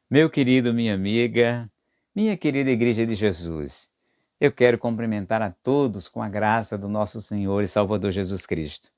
Meu querido, minha amiga, minha querida Igreja de Jesus, eu quero cumprimentar a todos com a graça do nosso Senhor e Salvador Jesus Cristo.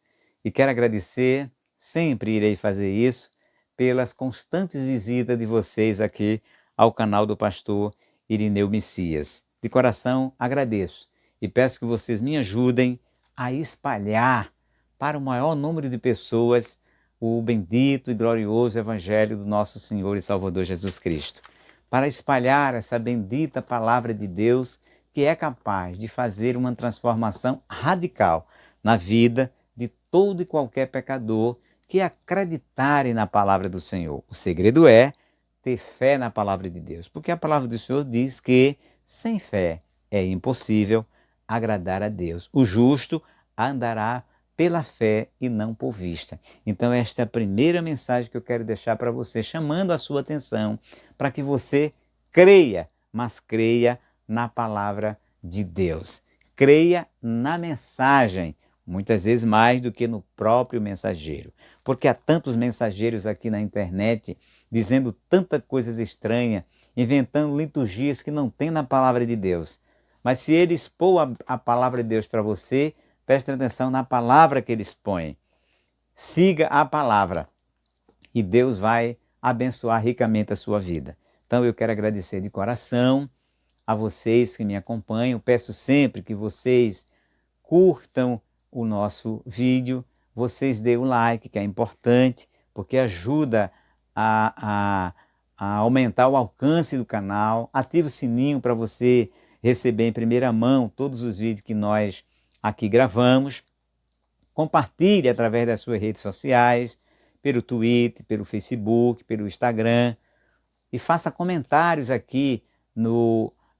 E quero agradecer, sempre irei fazer isso, pelas constantes visitas de vocês aqui ao canal do pastor Irineu Messias. De coração agradeço e peço que vocês me ajudem a espalhar para o maior número de pessoas o bendito e glorioso Evangelho do nosso Senhor e Salvador Jesus Cristo, para espalhar essa bendita palavra de Deus que é capaz de fazer uma transformação radical na vida de todo e qualquer pecador que acreditarem na palavra do Senhor. O segredo é ter fé na palavra de Deus, porque a palavra do Senhor diz que sem fé é impossível agradar a Deus. O justo andará pela fé e não por vista. Então esta é a primeira mensagem que eu quero deixar para você, chamando a sua atenção para que você creia, mas creia na palavra de Deus. Creia na mensagem, muitas vezes mais do que no próprio mensageiro. Porque há tantos mensageiros aqui na internet dizendo tantas coisas estranhas, inventando liturgias que não tem na palavra de Deus. Mas se ele expor a palavra de Deus para você, preste atenção na palavra que ele expõe. Siga a palavra e Deus vai abençoar ricamente a sua vida. Então eu quero agradecer de coração a vocês que me acompanham. Peço sempre que vocês curtam o nosso vídeo, vocês dêem o like, que é importante, porque ajuda a aumentar o alcance do canal. Ative o sininho para você receber em primeira mão todos os vídeos que nós aqui gravamos. Compartilhe através das suas redes sociais, pelo Twitter, pelo Facebook, pelo Instagram, e faça comentários aqui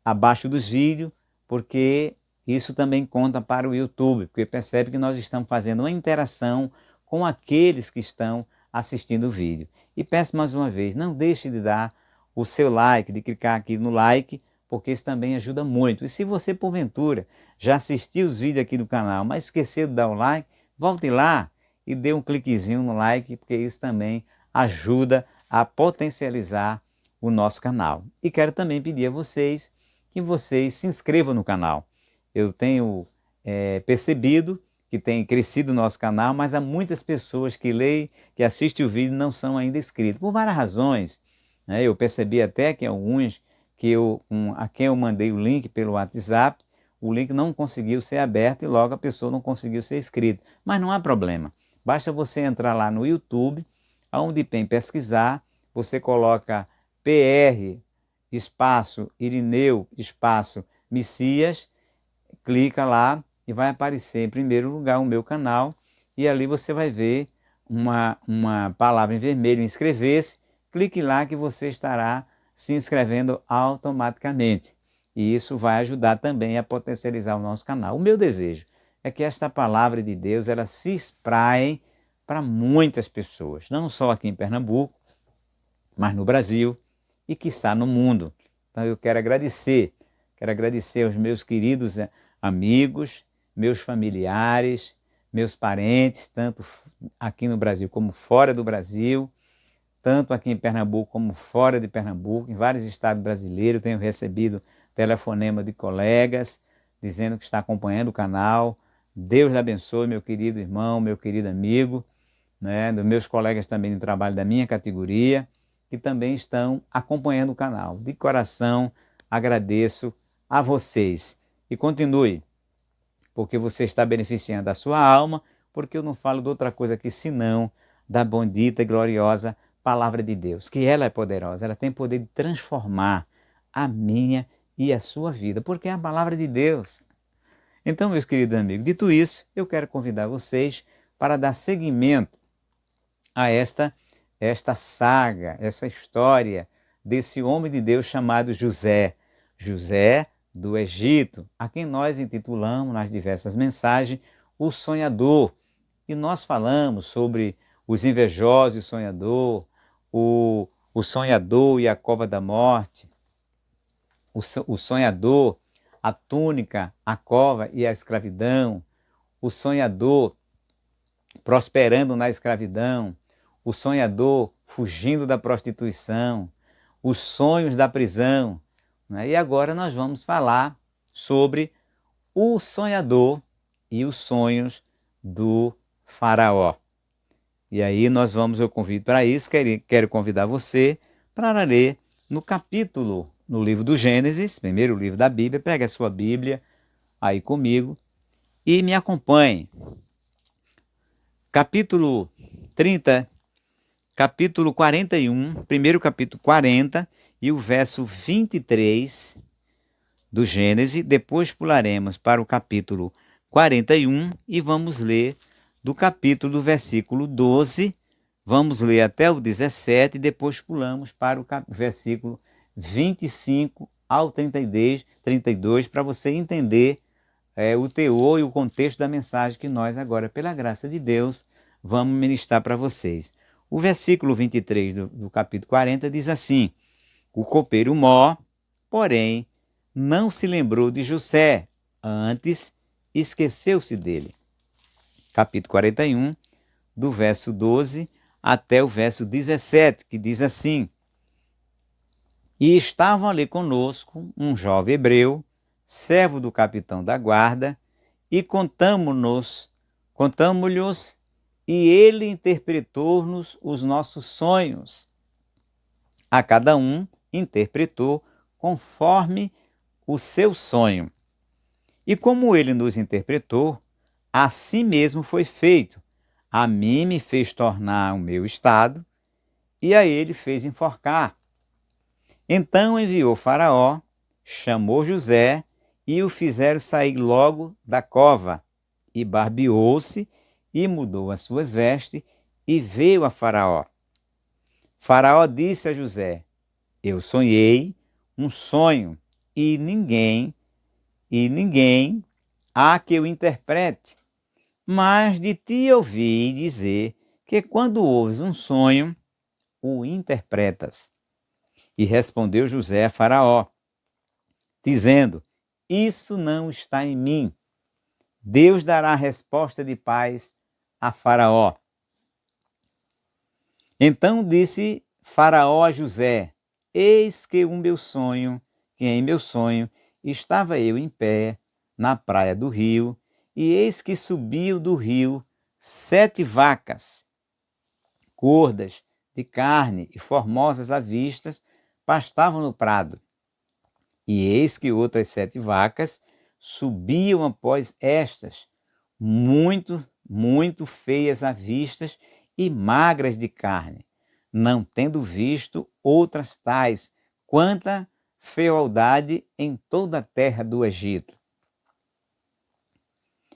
abaixo dos vídeos, porque isso também conta para o YouTube, porque percebe que nós estamos fazendo uma interação com aqueles que estão assistindo o vídeo. E peço mais uma vez, não deixe de dar o seu like, de clicar aqui no like, porque isso também ajuda muito. E se você, porventura, já assistiu os vídeos aqui do canal, mas esqueceu de dar o like, volte lá e dê um cliquezinho no like, porque isso também ajuda a potencializar o nosso canal. E quero também pedir a vocês que vocês se inscrevam no canal. Eu tenho percebido que tem crescido o nosso canal, mas há muitas pessoas que leem, que assistem o vídeo e não são ainda inscritos, por várias razões. Né? Eu percebi até que alguns a quem eu mandei o link pelo WhatsApp, o link não conseguiu ser aberto e logo a pessoa não conseguiu ser inscrita. Mas não há problema. Basta você entrar lá no YouTube, onde tem pesquisar, você coloca PR, espaço, Irineu, espaço, Messias, clica lá e vai aparecer em primeiro lugar o meu canal e ali você vai ver uma palavra em vermelho, inscrever-se, clique lá que você estará se inscrevendo automaticamente. E isso vai ajudar também a potencializar o nosso canal. O meu desejo é que esta palavra de Deus ela se espraie para muitas pessoas, não só aqui em Pernambuco, mas no Brasil e quiçá no mundo. Então eu quero agradecer aos meus queridos amigos, meus familiares, meus parentes, tanto aqui no Brasil como fora do Brasil, tanto aqui em Pernambuco como fora de Pernambuco, em vários estados brasileiros. Tenho recebido telefonema de colegas dizendo que está acompanhando o canal. Deus lhe abençoe, meu querido irmão, meu querido amigo, né, dos meus colegas também de trabalho da minha categoria, que também estão acompanhando o canal. De coração, agradeço a vocês. E continue, porque você está beneficiando a sua alma, porque eu não falo de outra coisa aqui senão da bendita e gloriosa palavra de Deus, que ela é poderosa, ela tem poder de transformar a minha e a sua vida, porque é a palavra de Deus. Então, meus queridos amigos, dito isso, eu quero convidar vocês para dar seguimento a esta saga, essa história desse homem de Deus chamado José, José do Egito, a quem nós intitulamos nas diversas mensagens o sonhador. E nós falamos sobre os invejosos e o sonhador, o sonhador e a cova da morte, o sonhador, a túnica, a cova e a escravidão, o sonhador prosperando na escravidão, o sonhador fugindo da prostituição, os sonhos da prisão, né? E agora nós vamos falar sobre o sonhador e os sonhos do faraó. E aí eu convido para isso, quero convidar você para ler no livro do Gênesis, primeiro livro da Bíblia, pegue a sua Bíblia aí comigo e me acompanhe. Capítulo 30, capítulo 41, primeiro capítulo 40 e o verso 23 do Gênesis. Depois pularemos para o capítulo 41 e vamos ler do versículo 12, vamos ler até o 17 e depois pulamos para o versículo 25 ao 32 para você entender o teor e o contexto da mensagem que nós agora, pela graça de Deus, vamos ministrar para vocês. O versículo 23 do capítulo 40 diz assim: o copeiro Mó, porém, não se lembrou de José, antes esqueceu-se dele. Capítulo 41, do verso 12 até o verso 17, que diz assim: e estavam ali conosco um jovem hebreu, servo do capitão da guarda, e contamo-lhes, e ele interpretou-nos os nossos sonhos. A cada um interpretou conforme o seu sonho. E como ele nos interpretou, assim mesmo foi feito. A mim me fez tornar o meu estado, e a ele fez enforcar. Então enviou Faraó, chamou José, e o fizeram sair logo da cova, e barbeou-se, e mudou as suas vestes, e veio a Faraó. Faraó disse a José: eu sonhei um sonho, e ninguém há que o interprete. Mas de ti ouvi dizer que quando ouves um sonho, o interpretas. E respondeu José a Faraó, dizendo: isso não está em mim. Deus dará resposta de paz a Faraó. Então disse Faraó a José: eis que em meu sonho estava eu em pé na praia do rio, e eis que subiam do rio 7 vacas, gordas, de carne e formosas à vista, pastavam no prado. E eis que outras 7 vacas subiam após estas, muito feias à vista e magras de carne, não tendo visto outras tais, quanta fealdade em toda a terra do Egito.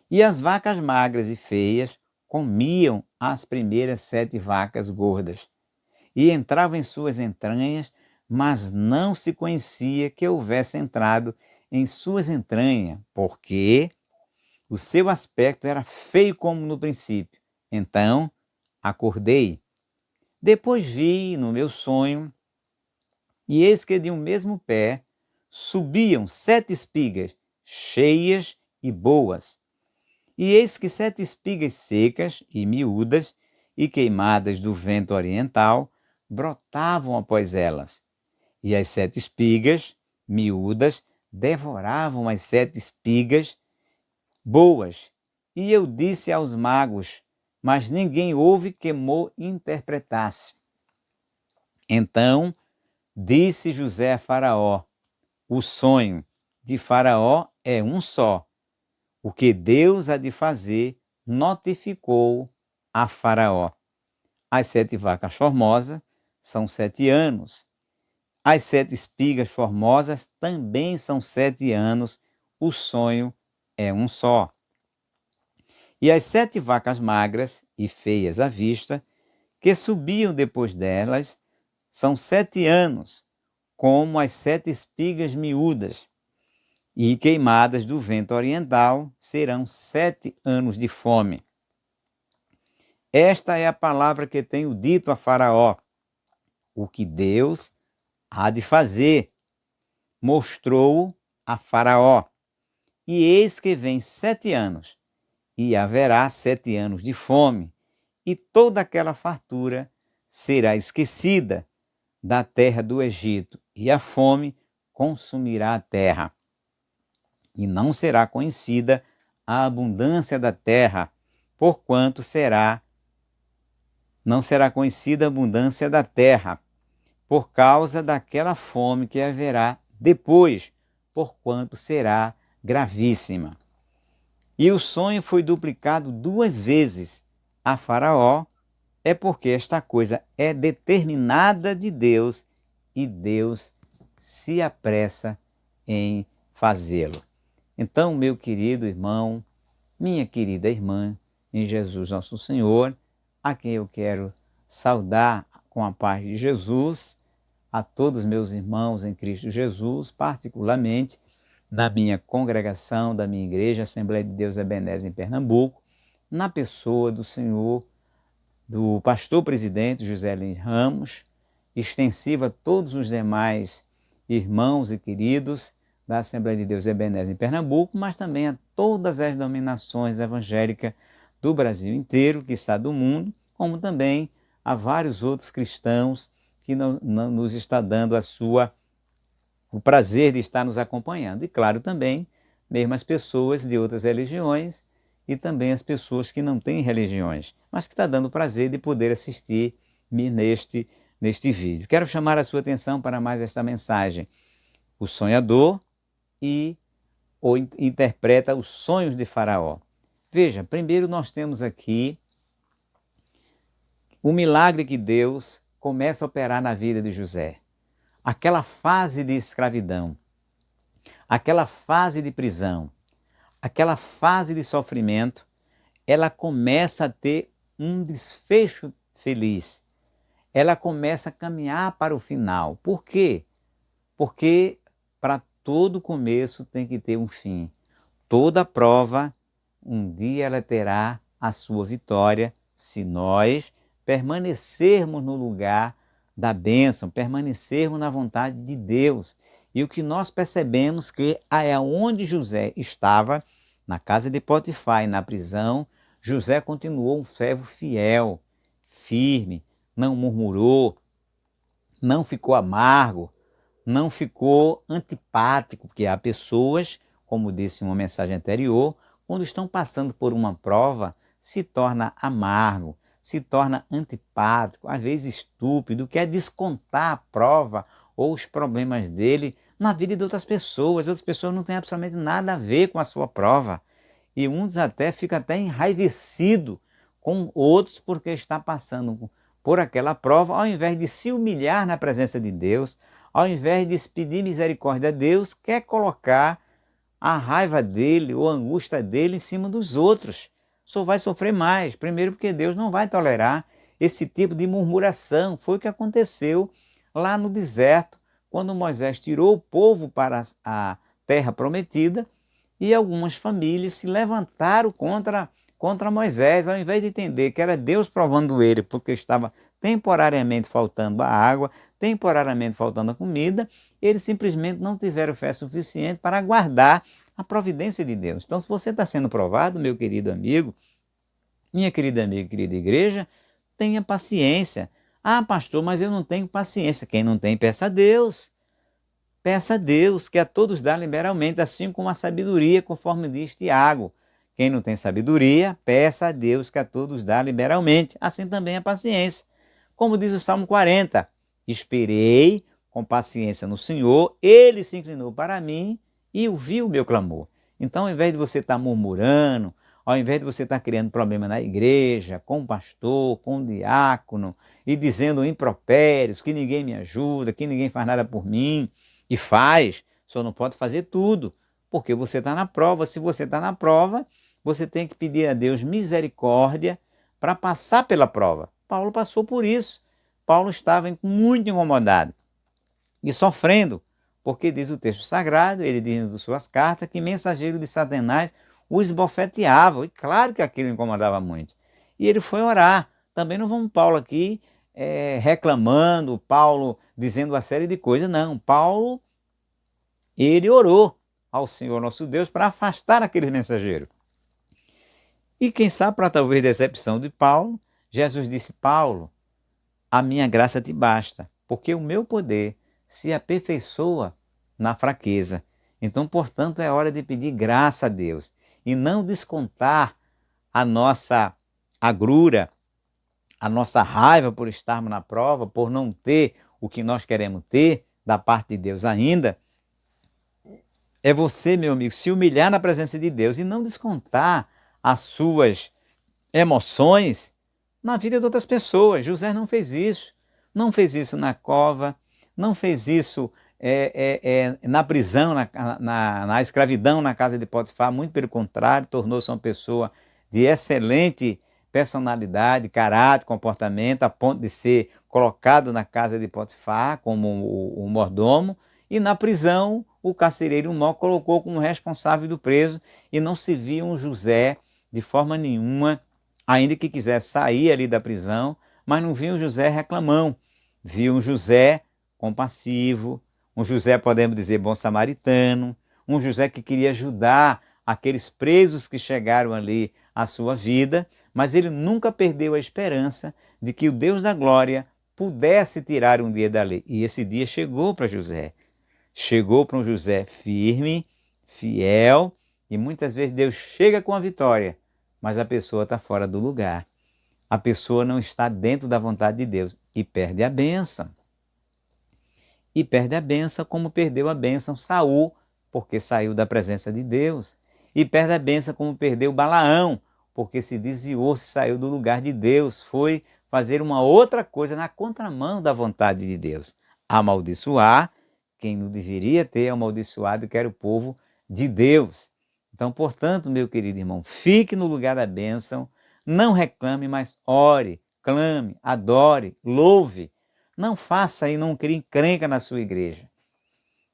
E as vacas magras e feias comiam as primeiras 7 vacas gordas, e entravam em suas entranhas, mas não se conhecia que houvesse entrado em suas entranhas, porque o seu aspecto era feio como no princípio. Então acordei. Depois vi no meu sonho, e eis que de um mesmo pé subiam 7 espigas, cheias e boas. E eis que 7 espigas secas e miúdas e queimadas do vento oriental brotavam após elas. E as 7 espigas miúdas devoravam as 7 espigas boas. E eu disse aos magos, mas ninguém houve que mo interpretasse. Então disse José a Faraó: o sonho de Faraó é um só. O que Deus há de fazer, notificou a Faraó. As 7 vacas formosas são 7 anos. As 7 espigas formosas também são 7 anos. O sonho é um só. E as 7 vacas magras e feias à vista, que subiam depois delas, são 7 anos, como as 7 espigas miúdas. E queimadas do vento oriental serão 7 anos de fome. Esta é a palavra que tenho dito a Faraó. O que Deus há de fazer, mostrou a Faraó. E eis que vem 7 anos, e haverá 7 anos de fome, e toda aquela fartura será esquecida, da terra do Egito, e a fome consumirá a terra. E não será conhecida a abundância da terra, porquanto não será conhecida a abundância da terra, por causa daquela fome que haverá depois, porquanto será gravíssima. E o sonho foi duplicado 2 vezes a Faraó, é porque esta coisa é determinada de Deus e Deus se apressa em fazê-lo. Então, meu querido irmão, minha querida irmã, em Jesus nosso Senhor, a quem eu quero saudar com a paz de Jesus, a todos meus irmãos em Cristo Jesus, particularmente na minha congregação, da minha igreja, Assembleia de Deus Ebenezer em Pernambuco, na pessoa do Senhor, do pastor presidente José Lins Ramos, extensiva a todos os demais irmãos e queridos da Assembleia de Deus Ebenezer em Pernambuco, mas também a todas as denominações evangélicas do Brasil inteiro, quiçá do mundo, como também a vários outros cristãos que nos está dando o prazer de estar nos acompanhando. E claro também, mesmo as pessoas de outras religiões e também as pessoas que não têm religiões, mas que está dando o prazer de poder assistir neste vídeo. Quero chamar a sua atenção para mais esta mensagem. O sonhador interpreta os sonhos de Faraó. Veja, primeiro nós temos aqui o milagre que Deus começa a operar na vida de José. Aquela fase de escravidão, aquela fase de prisão, aquela fase de sofrimento, ela começa a ter um desfecho feliz. Ela começa a caminhar para o final. Por quê? Porque para todo começo tem que ter um fim. Toda prova, um dia ela terá a sua vitória, se nós permanecermos no lugar da bênção, permanecermos na vontade de Deus. E o que nós percebemos que aonde José estava, na casa de Potifar e na prisão, José continuou um servo fiel, firme, não murmurou, não ficou amargo, não ficou antipático, porque há pessoas, como disse em uma mensagem anterior, quando estão passando por uma prova, se torna amargo, se torna antipático, às vezes estúpido, quer descontar a prova ou os problemas dele na vida de outras pessoas não têm absolutamente nada a ver com a sua prova. E uns ficam até enraivecidos com outros porque está passando por aquela prova, ao invés de se humilhar na presença de Deus, ao invés de pedir misericórdia a Deus, quer colocar a raiva dele ou a angústia dele em cima dos outros. Só vai sofrer mais. Primeiro porque Deus não vai tolerar esse tipo de murmuração. Foi o que aconteceu lá no deserto, quando Moisés tirou o povo para a terra prometida e algumas famílias se levantaram contra Moisés, ao invés de entender que era Deus provando ele, porque estava temporariamente faltando a água, temporariamente faltando a comida, eles simplesmente não tiveram fé suficiente para aguardar a providência de Deus. Então, se você está sendo provado, meu querido amigo, minha querida amiga, querida igreja, tenha paciência. Ah, pastor, mas eu não tenho paciência. Quem não tem, peça a Deus. Peça a Deus, que a todos dá liberalmente, assim como a sabedoria, conforme diz Tiago. Quem não tem sabedoria, peça a Deus, que a todos dá liberalmente. Assim também a paciência. Como diz o Salmo 40, esperei com paciência no Senhor, Ele se inclinou para mim e ouviu o meu clamor. Então, ao invés de você estar murmurando, ao invés de você estar criando problema na igreja, com o pastor, com o diácono, e dizendo impropérios, que ninguém me ajuda, que ninguém faz nada por mim, e faz, só não pode fazer tudo, porque você está na prova. Se você está na prova, você tem que pedir a Deus misericórdia para passar pela prova. Paulo passou por isso. Paulo estava muito incomodado e sofrendo, porque diz o texto sagrado, ele diz em suas cartas, que mensageiro de Satanás o esbofeteava. E claro que aquilo incomodava muito. E ele foi orar. Também não vamos Paulo aqui reclamando, Paulo dizendo uma série de coisas. Não, Paulo, ele orou ao Senhor nosso Deus para afastar aqueles mensageiros. E quem sabe, para talvez decepção de Paulo, Jesus disse: Paulo, a minha graça te basta, porque o meu poder se aperfeiçoa na fraqueza. Então, portanto, é hora de pedir graça a Deus e não descontar a nossa agrura, a nossa raiva por estarmos na prova, por não ter o que nós queremos ter da parte de Deus ainda. É você, meu amigo, se humilhar na presença de Deus e não descontar as suas emoções na vida de outras pessoas. José não fez isso. Não fez isso na cova, não fez isso na prisão, na escravidão na casa de Potifar. Muito pelo contrário, tornou-se uma pessoa de excelente personalidade, caráter, comportamento, a ponto de ser colocado na casa de Potifar como o mordomo. E na prisão, o carcereiro Mó colocou como responsável do preso, e não se via um José de forma nenhuma, ainda que quisesse sair ali da prisão, mas não via um José reclamão. Via um José compassivo, um José, podemos dizer, bom samaritano, um José que queria ajudar aqueles presos que chegaram ali à sua vida, mas ele nunca perdeu a esperança de que o Deus da glória pudesse tirar um dia dali. E esse dia chegou para José. Chegou para um José firme, fiel, e muitas vezes Deus chega com a vitória, mas a pessoa está fora do lugar. A pessoa não está dentro da vontade de Deus e perde a bênção. E perde a bênção como perdeu a bênção Saul, porque saiu da presença de Deus. E perde a bênção como perdeu Balaão, porque se desviou, se saiu do lugar de Deus, foi fazer uma outra coisa na contramão da vontade de Deus. Amaldiçoar quem não deveria ter amaldiçoado, que era o povo de Deus. Então, portanto, meu querido irmão, fique no lugar da bênção, não reclame, mas ore, clame, adore, louve. Não faça e não crie encrenca na sua igreja.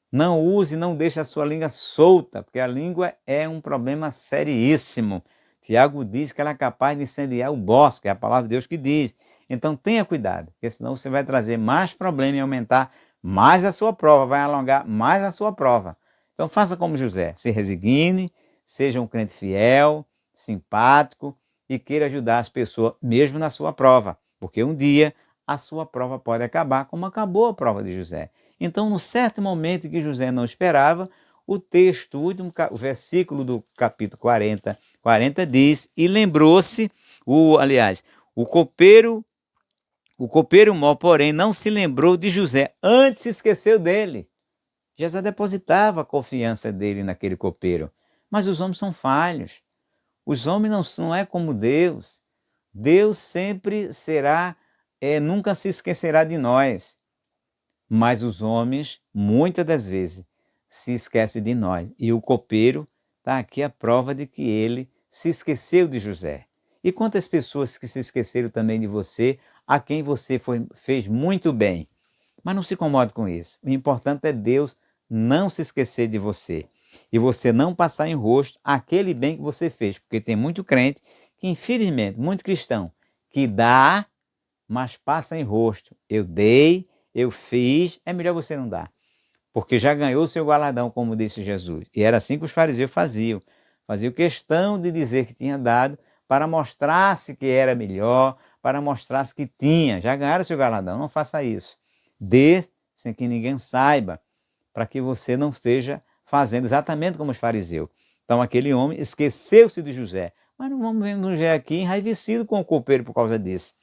Não use, não deixe a sua língua solta, porque a língua é um problema seríssimo. Tiago diz que ela é capaz de incendiar o bosque, é a palavra de Deus que diz. Então tenha cuidado, porque senão você vai trazer mais problema e aumentar mais a sua prova, vai alongar mais a sua prova. Então faça como José, se resigne, seja um crente fiel, simpático e queira ajudar as pessoas mesmo na sua prova, porque um dia a sua prova pode acabar como acabou a prova de José. Então, num certo momento que José não esperava, o texto, o versículo do capítulo 40 diz, e lembrou-se, o copeiro Mó, porém, não se lembrou de José, antes se esqueceu dele. José depositava a confiança dele naquele copeiro. Mas os homens são falhos. Os homens não é como Deus. Deus sempre será, nunca se esquecerá de nós. Mas os homens, muitas das vezes, se esquecem de nós. E o copeiro está aqui a prova de que ele se esqueceu de José. E quantas pessoas que se esqueceram também de você, a quem você fez muito bem. Mas não se incomode com isso. O importante é Deus não se esquecer de você. E você não passar em rosto aquele bem que você fez. Porque tem muito crente que, infelizmente, muito cristão, que dá, mas passa em rosto. Eu dei, eu fiz, é melhor você não dar. Porque já ganhou o seu galardão, como disse Jesus. E era assim que os fariseus faziam. Faziam questão de dizer que tinha dado para mostrar-se que era melhor, para mostrar-se que tinha. Já ganharam o seu galardão, não faça isso. Dê sem que ninguém saiba, para que você não esteja fazendo exatamente como os fariseus. Então aquele homem esqueceu-se de José. Mas não vamos ver José aqui enraivecido com o copeiro por causa disso.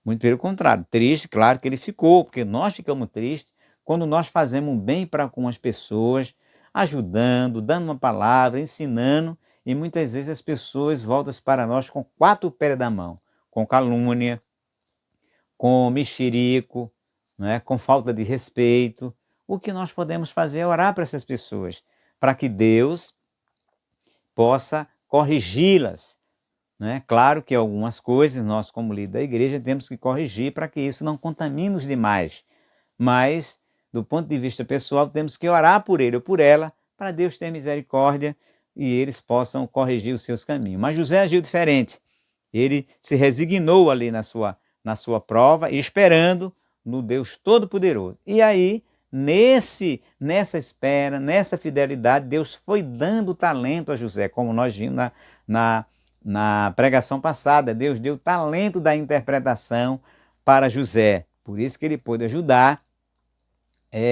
Muito pelo contrário, triste, claro que ele ficou, porque nós ficamos tristes quando nós fazemos um bem para algumas pessoas, ajudando, dando uma palavra, ensinando, e muitas vezes as pessoas voltam para nós com 4 pés da mão, com calúnia, com mexerico, com falta de respeito. O que nós podemos fazer é orar para essas pessoas, para que Deus possa corrigi-las. Claro que algumas coisas nós, como líder da igreja, temos que corrigir para que isso não contamine os demais. Mas, do ponto de vista pessoal, temos que orar por ele ou por ela, para Deus ter misericórdia e eles possam corrigir os seus caminhos. Mas José agiu diferente. Ele se resignou ali na sua prova, esperando no Deus Todo-Poderoso. E aí, nessa espera, nessa fidelidade, Deus foi dando talento a José, como nós vimos na pregação passada. Deus deu talento da interpretação para José. Por isso que ele pôde ajudar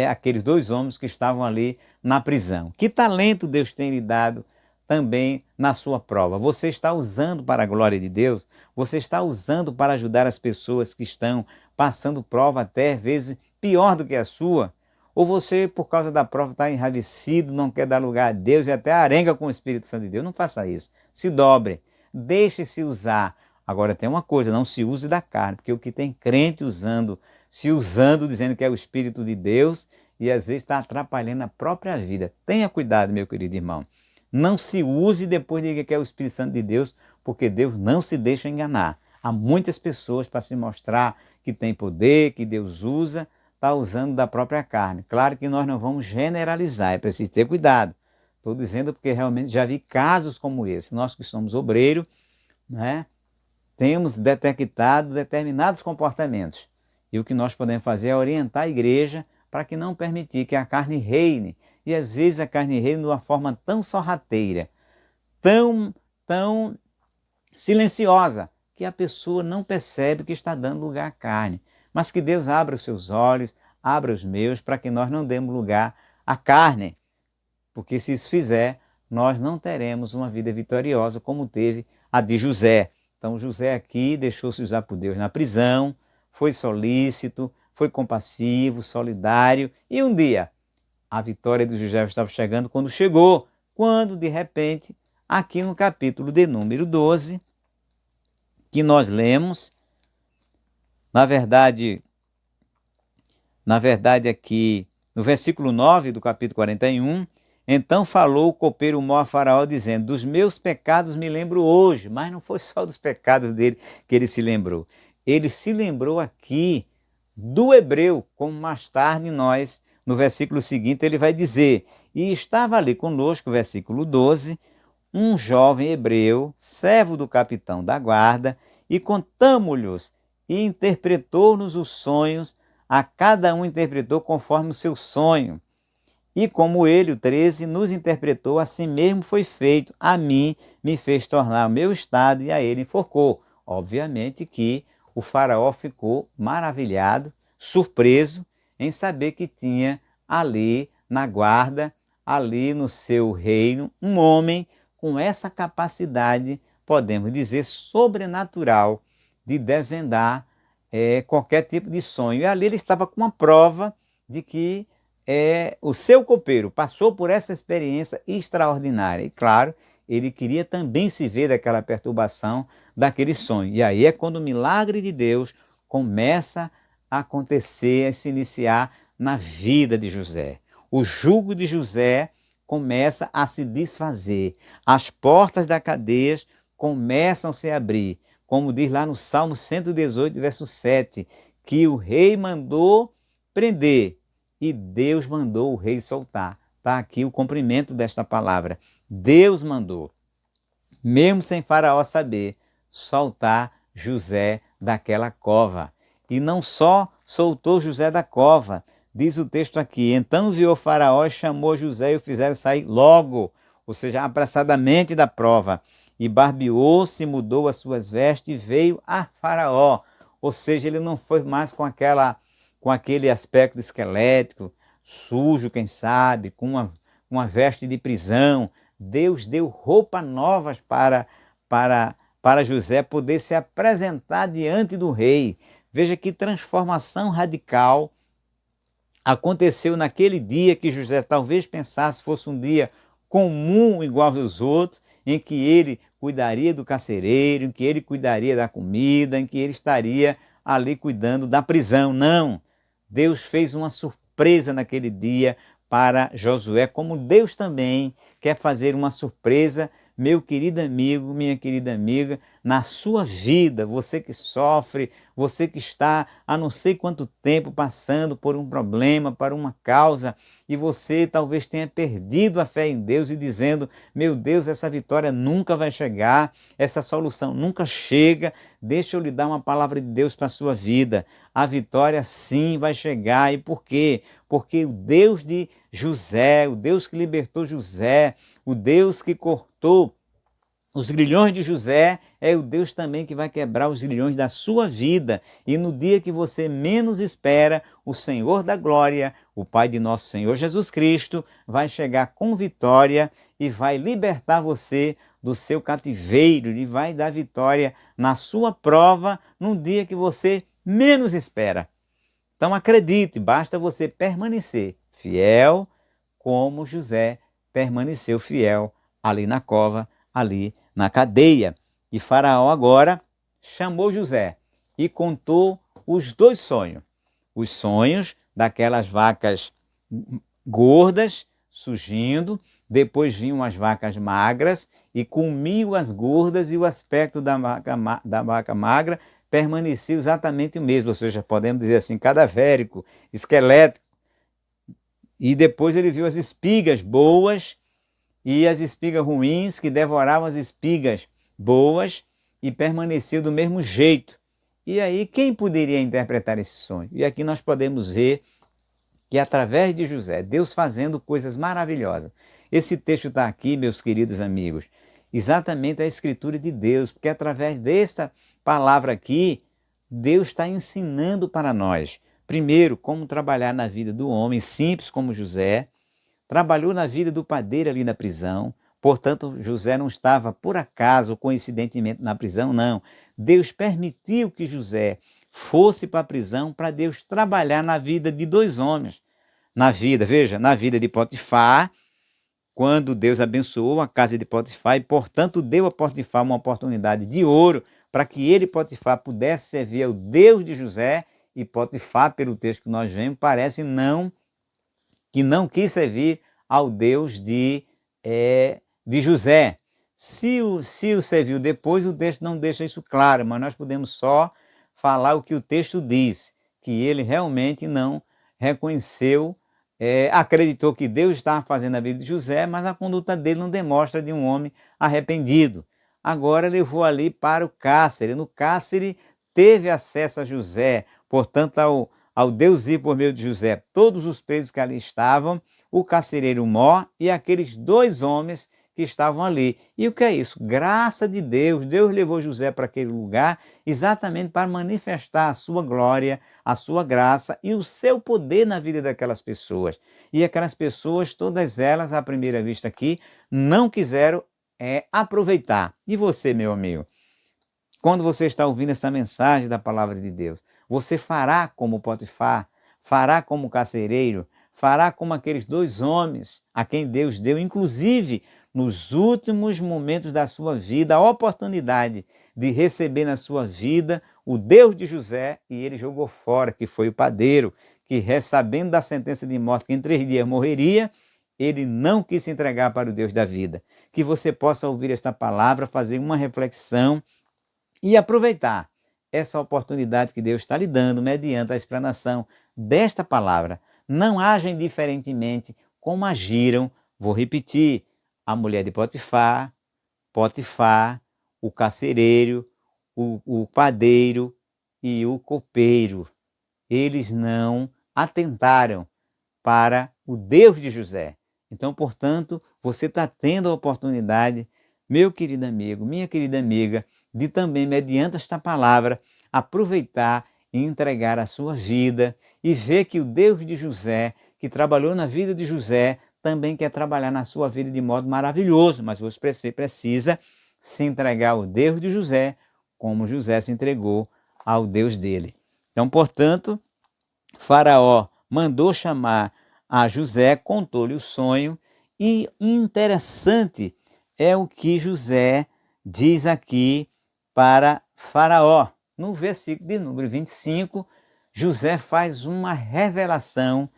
aqueles 2 homens que estavam ali na prisão. Que talento Deus tem lhe dado também na sua prova? Você está usando para a glória de Deus? Você está usando para ajudar as pessoas que estão passando prova até, às vezes, pior do que a sua? Ou você, por causa da prova, está enraivecido, não quer dar lugar a Deus e até arenga com o Espírito Santo de Deus? Não faça isso. Se dobre. Deixe-se usar. Agora tem uma coisa, não se use da carne, porque o que tem crente se usando, dizendo que é o Espírito de Deus e às vezes está atrapalhando a própria vida. Tenha cuidado, meu querido irmão. Não se use depois de dizer que é o Espírito Santo de Deus, porque Deus não se deixa enganar. Há muitas pessoas para se mostrar que tem poder, que Deus usa, está usando da própria carne. Claro que nós não vamos generalizar, é preciso ter cuidado. Estou dizendo porque realmente já vi casos como esse. Nós que somos obreiros, né, temos detectado determinados comportamentos. E o que nós podemos fazer é orientar a igreja para que não permitir que a carne reine. E às vezes a carne reine de uma forma tão sorrateira, tão silenciosa, que a pessoa não percebe que está dando lugar à carne. Mas que Deus abra os seus olhos, abra os meus, para que nós não demos lugar à carne. Porque se isso fizer, nós não teremos uma vida vitoriosa como teve a de José. Então José aqui deixou-se usar por Deus na prisão, foi solícito, foi compassivo, solidário, e um dia a vitória de José estava chegando quando de repente, aqui no capítulo de número 12, que nós lemos, na verdade aqui no versículo 9 do capítulo 41, então falou o copeiro mor a Faraó, dizendo: dos meus pecados me lembro hoje. Mas não foi só dos pecados dele que ele se lembrou. Ele se lembrou aqui do hebreu, como mais tarde nós, no versículo seguinte, ele vai dizer: e estava ali conosco, versículo 12, um jovem hebreu, servo do capitão da guarda, e contamo-lhes, e interpretou-nos os sonhos, a cada um interpretou conforme o seu sonho. E como ele, o 13, nos interpretou, assim mesmo foi feito. A mim me fez tornar o meu estado e a ele enforcou. Obviamente que o faraó ficou maravilhado, surpreso em saber que tinha ali na guarda, ali no seu reino, um homem com essa capacidade, podemos dizer, sobrenatural de desvendar qualquer tipo de sonho. E ali ele estava com uma prova de que o seu copeiro passou por essa experiência extraordinária. E claro, ele queria também se ver daquela perturbação, daquele sonho. E aí é quando o milagre de Deus começa a acontecer, a se iniciar na vida de José. O jugo de José começa a se desfazer. As portas da cadeia começam a se abrir. Como diz lá no Salmo 118, verso 7, que o rei mandou prender e Deus mandou o rei soltar. Está aqui o cumprimento desta palavra. Deus mandou, mesmo sem Faraó saber, soltar José daquela cova. E não só soltou José da cova, diz o texto aqui: então viu Faraó, chamou José e o fizeram sair logo, ou seja, apressadamente da prova. E barbeou-se, mudou as suas vestes e veio a Faraó. Ou seja, ele não foi mais com aquele aspecto esquelético, sujo, quem sabe, com uma veste de prisão. Deus deu roupas novas para José poder se apresentar diante do rei. Veja que transformação radical aconteceu naquele dia que José talvez pensasse fosse um dia comum igual aos outros, em que ele cuidaria do carcereiro, em que ele cuidaria da comida, em que ele estaria ali cuidando da prisão. Não! Deus fez uma surpresa naquele dia para Josué, como Deus também quer fazer uma surpresa, meu querido amigo, minha querida amiga, na sua vida, você que sofre, você que está há não sei quanto tempo passando por um problema, por uma causa, e você talvez tenha perdido a fé em Deus e dizendo: meu Deus, essa vitória nunca vai chegar, essa solução nunca chega. Deixa eu lhe dar uma palavra de Deus para a sua vida. A vitória sim vai chegar. E por quê? Porque o Deus de José, o Deus que libertou José, o Deus que cortou Os grilhões de José é o Deus também que vai quebrar os grilhões da sua vida. E no dia que você menos espera, o Senhor da glória, o Pai de nosso Senhor Jesus Cristo, vai chegar com vitória e vai libertar você do seu cativeiro e vai dar vitória na sua prova no dia que você menos espera. Então acredite, basta você permanecer fiel como José permaneceu fiel ali na cova, ali na cadeia. E Faraó agora chamou José e contou os dois sonhos. Os sonhos daquelas vacas gordas surgindo, depois vinham as vacas magras e comiam as gordas e o aspecto da vaca magra permanecia exatamente o mesmo, ou seja, podemos dizer assim, cadavérico, esquelético. E depois ele viu as espigas boas e as espigas ruins que devoravam as espigas boas e permaneciam do mesmo jeito. E aí, quem poderia interpretar esse sonho? E aqui nós podemos ver que através de José, Deus fazendo coisas maravilhosas. Esse texto está aqui, meus queridos amigos, exatamente a escritura de Deus, porque através desta palavra aqui, Deus está ensinando para nós, primeiro, como trabalhar na vida do homem simples como José, trabalhou na vida do padeiro ali na prisão, portanto, José não estava por acaso, coincidentemente na prisão, não. Deus permitiu que José fosse para a prisão para Deus trabalhar na vida de dois homens. Na vida de Potifar, quando Deus abençoou a casa de Potifar e, portanto, deu a Potifar uma oportunidade de ouro para que ele, Potifar, pudesse servir ao Deus de José. E Potifar, pelo texto que nós vemos, parece que não quis servir ao Deus de José. Se o serviu depois, o texto não deixa isso claro, mas nós podemos só falar o que o texto diz, que ele realmente não reconheceu, acreditou que Deus estava fazendo a vida de José, mas a conduta dele não demonstra de um homem arrependido. Agora levou ali para o cárcere. No cárcere teve acesso a José, portanto ao Deus ir por meio de José, todos os presos que ali estavam, o carcereiro Mó e aqueles dois homens que estavam ali. E o que é isso? Graça de Deus. Deus levou José para aquele lugar exatamente para manifestar a sua glória, a sua graça e o seu poder na vida daquelas pessoas. E aquelas pessoas, todas elas, à primeira vista aqui, não quiseram aproveitar. E você, meu amigo? Quando você está ouvindo essa mensagem da palavra de Deus, você fará como Potifar, fará como o carcereiro, fará como aqueles dois homens a quem Deus deu, inclusive nos últimos momentos da sua vida, a oportunidade de receber na sua vida o Deus de José, e ele jogou fora, que foi o padeiro, que sabendo da sentença de morte, que em 3 dias morreria, ele não quis se entregar para o Deus da vida. Que você possa ouvir esta palavra, fazer uma reflexão e aproveitar essa oportunidade que Deus está lhe dando mediante a explanação desta palavra. Não agem diferentemente como agiram, vou repetir, a mulher de Potifar, o carcereiro, o padeiro e o copeiro. Eles não atentaram para o Deus de José. Então, portanto, você está tendo a oportunidade, meu querido amigo, minha querida amiga, de também, mediante esta palavra, aproveitar e entregar a sua vida e ver que o Deus de José, que trabalhou na vida de José, também quer trabalhar na sua vida de modo maravilhoso, mas você precisa se entregar ao Deus de José, como José se entregou ao Deus dele. Então, portanto, Faraó mandou chamar a José, contou-lhe o sonho, e interessante é o que José diz aqui para Faraó. No versículo de número 25, José faz uma revelação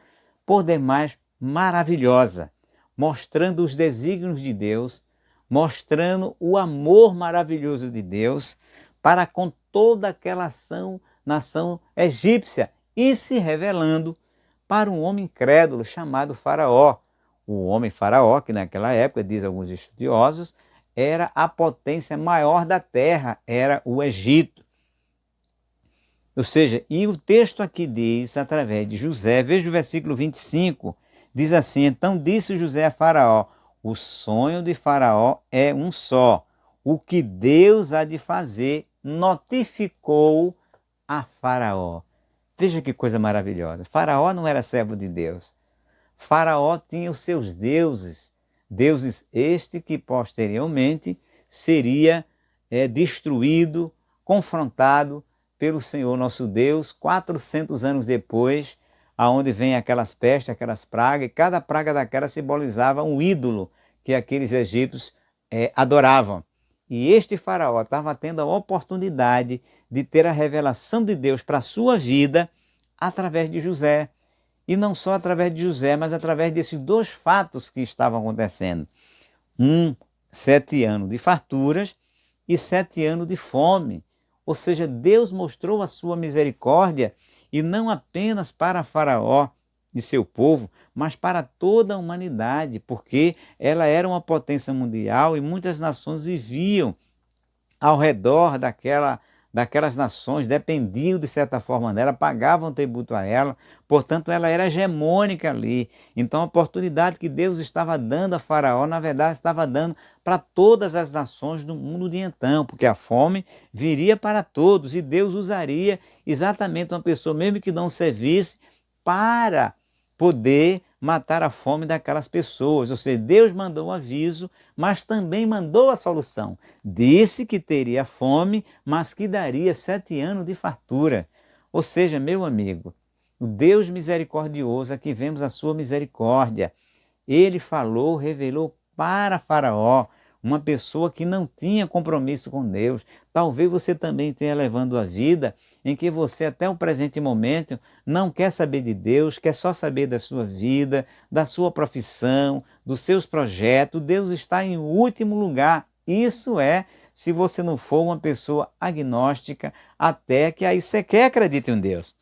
por demais maravilhosa, mostrando os desígnios de Deus, mostrando o amor maravilhoso de Deus para com toda aquela nação egípcia e se revelando para um homem incrédulo chamado Faraó. O homem Faraó, que naquela época, diz alguns estudiosos, era a potência maior da terra, era o Egito. Ou seja, e o texto aqui diz, através de José, veja o versículo 25, diz assim: então disse José a Faraó, o sonho de Faraó é um só, o que Deus há de fazer, notificou a Faraó. Veja que coisa maravilhosa. Faraó não era servo de Deus. Faraó tinha os seus deuses, deuses este que posteriormente seria destruído, confrontado pelo Senhor nosso Deus, 400 anos depois, aonde vem aquelas pestes, aquelas pragas, e cada praga daquela simbolizava um ídolo que aqueles egípcios adoravam. E este faraó estava tendo a oportunidade de ter a revelação de Deus para a sua vida através de José. E não só através de José, mas através desses dois fatos que estavam acontecendo. 7 anos de farturas e 7 anos de fome. Ou seja, Deus mostrou a sua misericórdia e não apenas para Faraó e seu povo, mas para toda a humanidade, porque ela era uma potência mundial e muitas nações viviam ao redor daquelas nações, dependiam de certa forma dela, pagavam tributo a ela, portanto ela era hegemônica ali. Então a oportunidade que Deus estava dando a Faraó, na verdade estava dando para todas as nações do mundo de então, porque a fome viria para todos e Deus usaria exatamente uma pessoa, mesmo que não servisse, para poder matar a fome daquelas pessoas. Ou seja, Deus mandou um aviso, mas também mandou a solução. Disse que teria fome, mas que daria 7 anos de fartura. Ou seja, meu amigo, o Deus misericordioso, aqui vemos a sua misericórdia. Ele falou, revelou para Faraó, uma pessoa que não tinha compromisso com Deus. Talvez você também tenha levando a vida em que você até o presente momento não quer saber de Deus, quer só saber da sua vida, da sua profissão, dos seus projetos. Deus está em último lugar. Isso se você não for uma pessoa agnóstica, até que aí sequer acredita em Deus.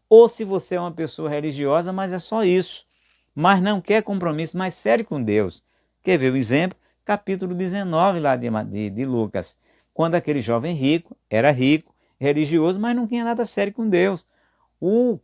Ou se você é uma pessoa religiosa, mas é só isso, mas não quer compromisso mais sério com Deus. Quer ver o exemplo? Capítulo 19 lá de Lucas, quando aquele jovem rico, era rico, religioso, mas não tinha nada sério com Deus. O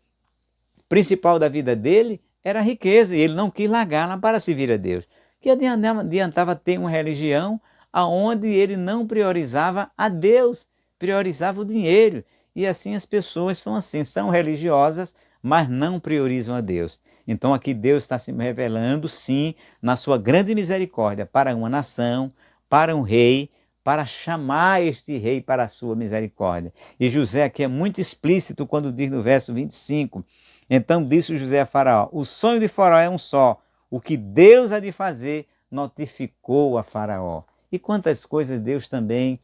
principal da vida dele era a riqueza, e ele não quis largá-la para servir a Deus. Que adiantava ter uma religião aonde ele não priorizava a Deus, priorizava o dinheiro. E assim as pessoas são assim, são religiosas, mas não priorizam a Deus. Então aqui Deus está se revelando, sim, na sua grande misericórdia para uma nação, para um rei, para chamar este rei para a sua misericórdia. E José aqui é muito explícito quando diz no verso 25, então disse José a Faraó, o sonho de Faraó é um só, o que Deus há de fazer notificou a Faraó. E quantas coisas Deus também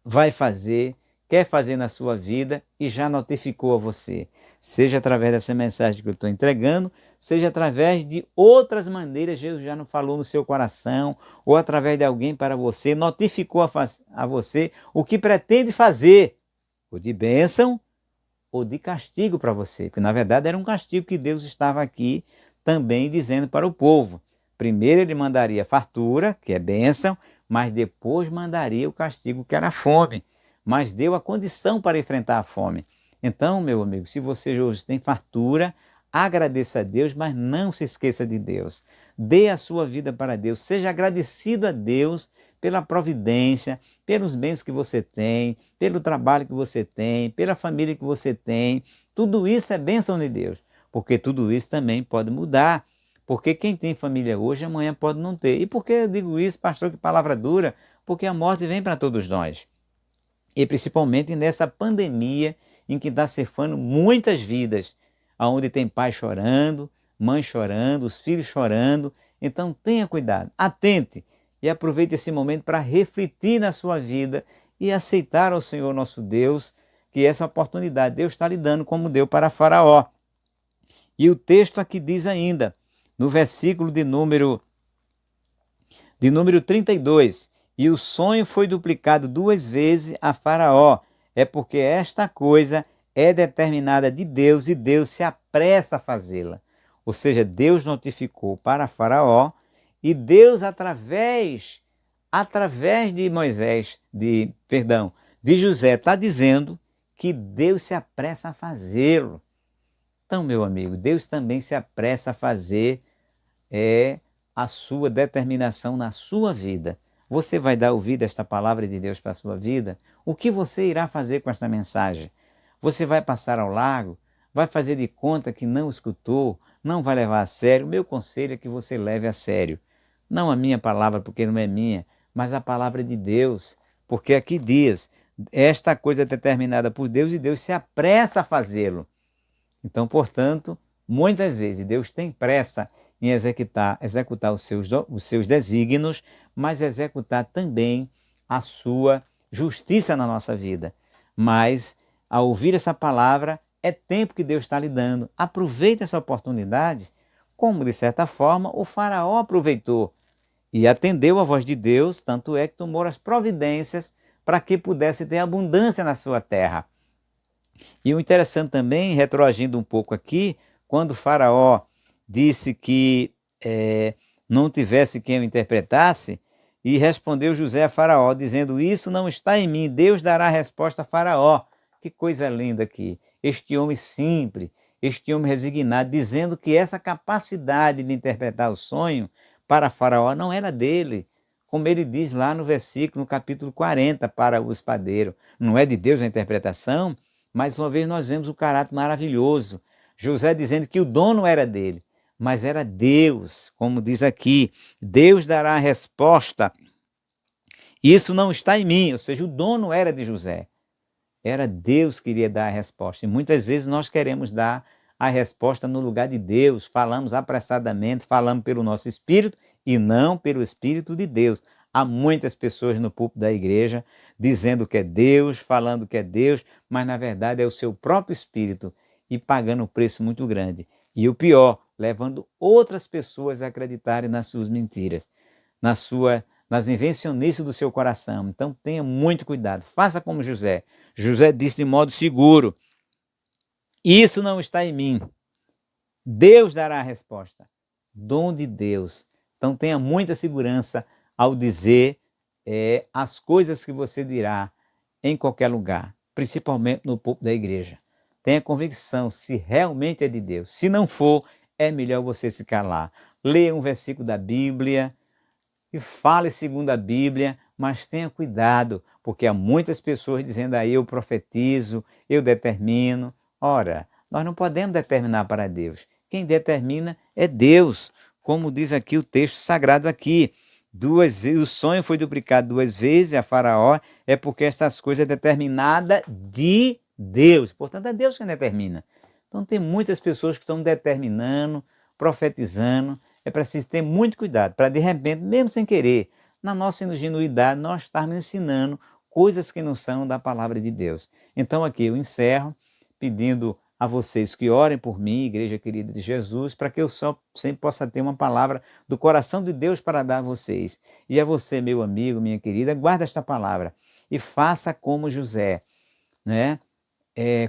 vai fazer, quer fazer na sua vida e já notificou a você. Seja através dessa mensagem que eu estou entregando, seja através de outras maneiras, Deus já não falou no seu coração, ou através de alguém para você, notificou a você o que pretende fazer, ou de bênção, ou de castigo para você. Porque na verdade era um castigo que Deus estava aqui também dizendo para o povo. Primeiro ele mandaria fartura, que é bênção, mas depois mandaria o castigo, que era a fome. Mas deu a condição para enfrentar a fome. Então, meu amigo, se você hoje tem fartura, agradeça a Deus, mas não se esqueça de Deus. Dê a sua vida para Deus. Seja agradecido a Deus pela providência, pelos bens que você tem, pelo trabalho que você tem, pela família que você tem. Tudo isso é bênção de Deus, porque tudo isso também pode mudar. Porque quem tem família hoje, amanhã pode não ter. E por que eu digo isso, pastor, que palavra dura? Porque a morte vem para todos nós. E principalmente nessa pandemia em que está ceifando muitas vidas, onde tem pai chorando, mãe chorando, os filhos chorando. Então tenha cuidado, atente e aproveite esse momento para refletir na sua vida e aceitar ao Senhor nosso Deus, que essa oportunidade Deus está lhe dando como deu para Faraó. E o texto aqui diz ainda, no versículo de número 32, e o sonho foi duplicado 2 vezes a Faraó, é porque esta coisa é determinada de Deus e Deus se apressa a fazê-la. Ou seja, Deus notificou para Faraó e Deus através de José está dizendo que Deus se apressa a fazê-lo. Então, meu amigo, Deus também se apressa a fazer a sua determinação na sua vida. Você vai dar ouvido a esta palavra de Deus para a sua vida? O que você irá fazer com esta mensagem? Você vai passar ao largo? Vai fazer de conta que não escutou? Não vai levar a sério? O meu conselho é que você leve a sério. Não a minha palavra, porque não é minha, mas a palavra de Deus. Porque aqui diz, esta coisa é determinada por Deus e Deus se apressa a fazê-lo. Então, portanto, muitas vezes Deus tem pressa em executar os seus desígnios, mas executar também a sua justiça na nossa vida. Mas, ao ouvir essa palavra, é tempo que Deus está lhe dando. Aproveite essa oportunidade, como de certa forma o faraó aproveitou e atendeu a voz de Deus, tanto é que tomou as providências para que pudesse ter abundância na sua terra. E o interessante também, retroagindo um pouco aqui, quando o faraó disse que não tivesse quem o interpretasse, e respondeu José a faraó, dizendo, isso não está em mim, Deus dará a resposta a faraó. Que coisa linda aqui, este homem simples, este homem resignado, dizendo que essa capacidade de interpretar o sonho para faraó não era dele, como ele diz lá no versículo, no capítulo 40, para o espadeiro. Não é de Deus a interpretação? Mais uma vez nós vemos o caráter maravilhoso. José dizendo que o dom não era dele, mas era Deus, como diz aqui. Deus dará a resposta. Isso não está em mim, ou seja, o dom não era de José. Era Deus que iria dar a resposta. E muitas vezes nós queremos dar a resposta no lugar de Deus. Falamos apressadamente, falamos pelo nosso espírito e não pelo Espírito de Deus. Há muitas pessoas no púlpito da igreja dizendo que é Deus, falando que é Deus, mas na verdade é o seu próprio espírito e pagando um preço muito grande. E o pior, levando outras pessoas a acreditarem nas suas mentiras, nas invencionices do seu coração. Então tenha muito cuidado, faça como José. José disse de modo seguro, isso não está em mim, Deus dará a resposta, dom de Deus. Então tenha muita segurança ao dizer as coisas que você dirá em qualquer lugar, principalmente no púlpito da igreja. Tenha convicção se realmente é de Deus. Se não for, é melhor você se calar. Leia um versículo da Bíblia e fale segundo a Bíblia, mas tenha cuidado, porque há muitas pessoas dizendo aí eu profetizo, eu determino. Ora, nós não podemos determinar para Deus. Quem determina é Deus, como diz aqui o texto sagrado aqui. O sonho foi duplicado 2 vezes a faraó, é porque essas coisas é determinada de Deus. Portanto, é Deus quem determina. Então tem muitas pessoas que estão determinando, profetizando. É preciso ter muito cuidado para de repente, mesmo sem querer, na nossa ingenuidade, nós estarmos ensinando coisas que não são da palavra de Deus. Então aqui eu encerro pedindo a vocês que orem por mim, Igreja Querida de Jesus, para que eu sempre possa ter uma palavra do coração de Deus para dar a vocês. E a você, meu amigo, minha querida, guarda esta palavra e faça como José, né?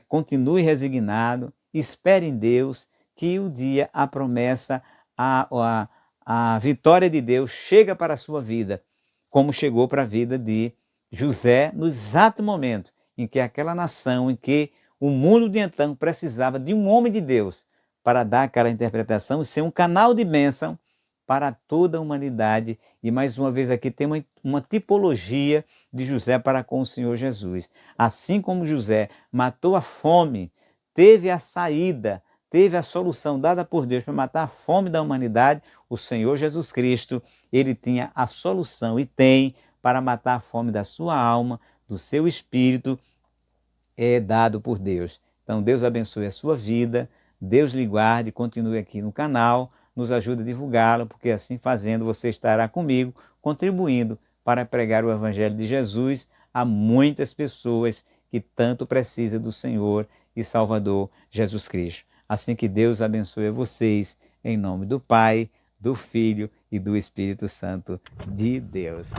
Continue resignado, espere em Deus que o dia, a promessa, a vitória de Deus chega para a sua vida, como chegou para a vida de José no exato momento em que aquela nação, em que o mundo de então precisava de um homem de Deus para dar aquela interpretação e ser um canal de bênção para toda a humanidade. E mais uma vez aqui tem uma tipologia de José para com o Senhor Jesus. Assim como José matou a fome, teve a saída, teve a solução dada por Deus para matar a fome da humanidade, o Senhor Jesus Cristo, ele tinha a solução e tem para matar a fome da sua alma, do seu espírito, dado por Deus. Então Deus abençoe a sua vida, Deus lhe guarde, continue aqui no canal, nos ajude a divulgá-lo, porque assim fazendo você estará comigo, contribuindo para pregar o Evangelho de Jesus a muitas pessoas que tanto precisam do Senhor e Salvador Jesus Cristo. Assim que Deus abençoe a vocês, em nome do Pai, do Filho e do Espírito Santo de Deus.